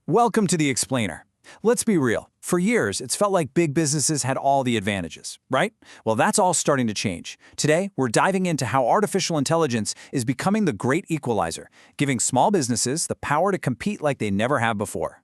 Welcome to The Explainer. Let's be real. For years, it's felt like big businesses had all the advantages, right? Well, that's all starting to change. Today, we're diving into how artificial intelligence is becoming the great equalizer, giving small businesses the power to compete like they never have before.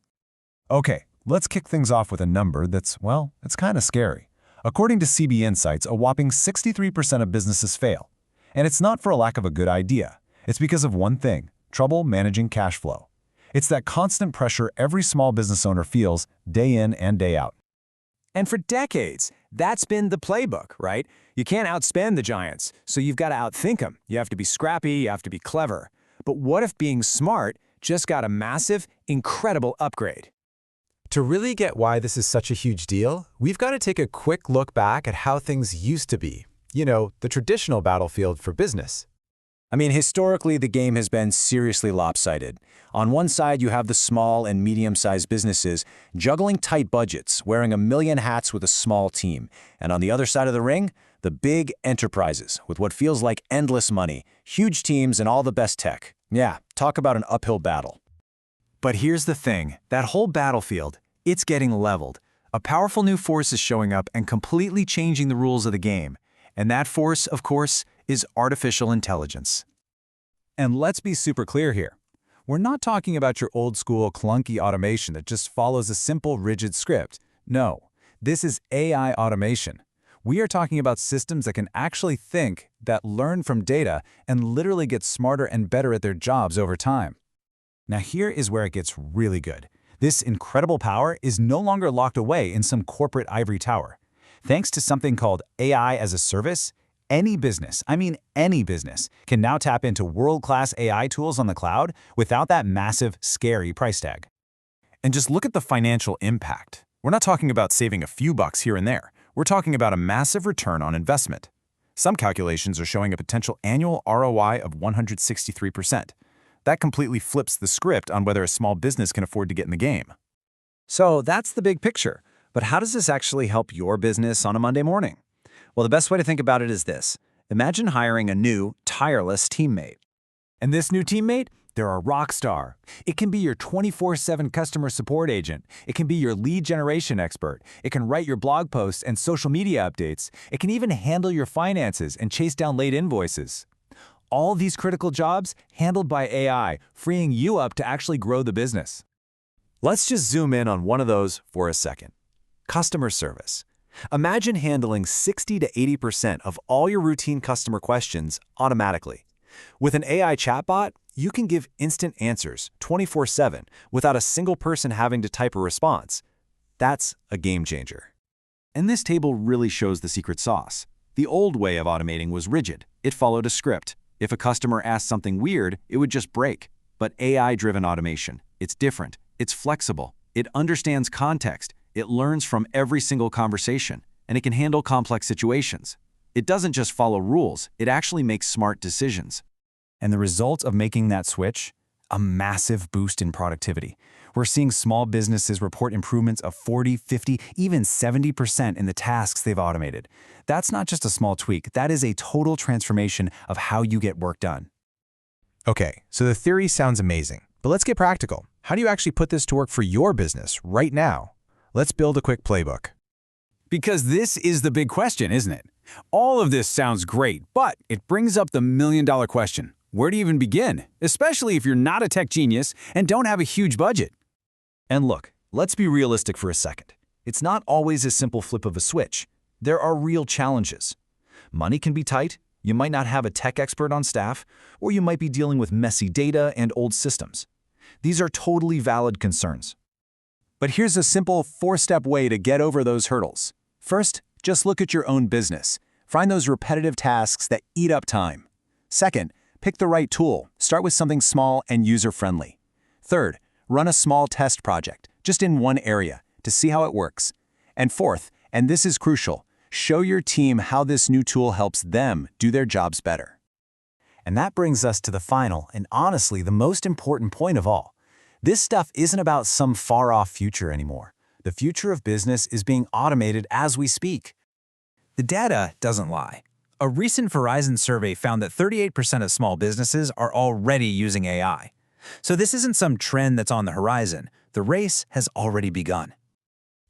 Okay, let's kick things off with a number that's, well, it's kind of scary. According to CB Insights, a whopping 63% of businesses fail. And it's not for a lack of a good idea. It's because of one thing: trouble managing cash flow. It's that constant pressure every small business owner feels day in and day out. And for decades, that's been the playbook, right? You can't outspend the giants, so you've got to outthink them. You have to be scrappy, you have to be clever. But what if being smart just got a massive, incredible upgrade? To really get why this is such a huge deal, we've got to take a quick look back at how things used to be. You know, the traditional battlefield for business. I mean, historically, the game has been seriously lopsided. On one side, you have the small and medium-sized businesses juggling tight budgets, wearing a million hats with a small team. And on the other side of the ring, the big enterprises with what feels like endless money, huge teams, and all the best tech. Yeah, talk about an uphill battle. But here's the thing, that whole battlefield, it's getting leveled. A powerful new force is showing up and completely changing the rules of the game. And that force, of course, is artificial intelligence. And let's be super clear here. We're not talking about your old-school clunky automation that just follows a simple, rigid script. No, this is AI automation. We are talking about systems that can actually think, that learn from data, and literally get smarter and better at their jobs over time. Now here is where it gets really good. This incredible power is no longer locked away in some corporate ivory tower. Thanks to something called AI as a service, any business, can now tap into world-class AI tools on the cloud without that massive, scary price tag. And just look at the financial impact. We're not talking about saving a few bucks here and there. We're talking about a massive return on investment. Some calculations are showing a potential annual ROI of 163%. That completely flips the script on whether a small business can afford to get in the game. So that's the big picture. But how does this actually help your business on a Monday morning? Well, the best way to think about it is this. Imagine hiring a new, tireless teammate. And this new teammate, they're a rock star. It can be your 24/7 customer support agent. It can be your lead generation expert. It can write your blog posts and social media updates. It can even handle your finances and chase down late invoices. All these critical jobs handled by AI, freeing you up to actually grow the business. Let's just zoom in on one of those for a second. Customer service. Imagine handling 60 to 80% of all your routine customer questions automatically. With an AI chatbot, you can give instant answers 24/7 without a single person having to type a response. That's a game changer. And this table really shows the secret sauce. The old way of automating was rigid. It followed a script. If a customer asked something weird, it would just break. But AI-driven automation, it's different. It's flexible. It understands context. It learns from every single conversation, and it can handle complex situations. It doesn't just follow rules, it actually makes smart decisions. And the result of making that switch? A massive boost in productivity. We're seeing small businesses report improvements of 40, 50, even 70% in the tasks they've automated. That's not just a small tweak, that is a total transformation of how you get work done. Okay, so the theory sounds amazing, but let's get practical. How do you actually put this to work for your business right now? Let's build a quick playbook. Because this is the big question, isn't it? All of this sounds great, but it brings up the million-dollar question. Where do you even begin? Especially if you're not a tech genius and don't have a huge budget. And look, let's be realistic for a second. It's not always a simple flip of a switch. There are real challenges. Money can be tight, you might not have a tech expert on staff, or you might be dealing with messy data and old systems. These are totally valid concerns. But here's a simple 4-step way to get over those hurdles. First, just look at your own business. Find those repetitive tasks that eat up time. Second, pick the right tool. Start with something small and user-friendly. Third, run a small test project, just in one area, to see how it works. And fourth, and this is crucial, show your team how this new tool helps them do their jobs better. And that brings us to the final, and honestly, the most important point of all. This stuff isn't about some far-off future anymore. The future of business is being automated as we speak. The data doesn't lie. A recent Verizon survey found that 38% of small businesses are already using AI. So this isn't some trend that's on the horizon. The race has already begun.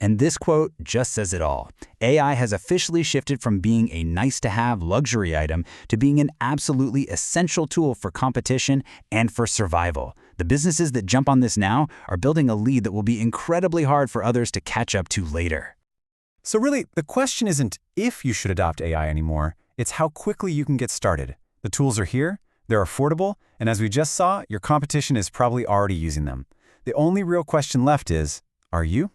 And this quote just says it all. AI has officially shifted from being a nice-to-have luxury item to being an absolutely essential tool for competition and for survival. The businesses that jump on this now are building a lead that will be incredibly hard for others to catch up to later. So really, the question isn't if you should adopt AI anymore, it's how quickly you can get started. The tools are here, they're affordable, and as we just saw, your competition is probably already using them. The only real question left is, are you?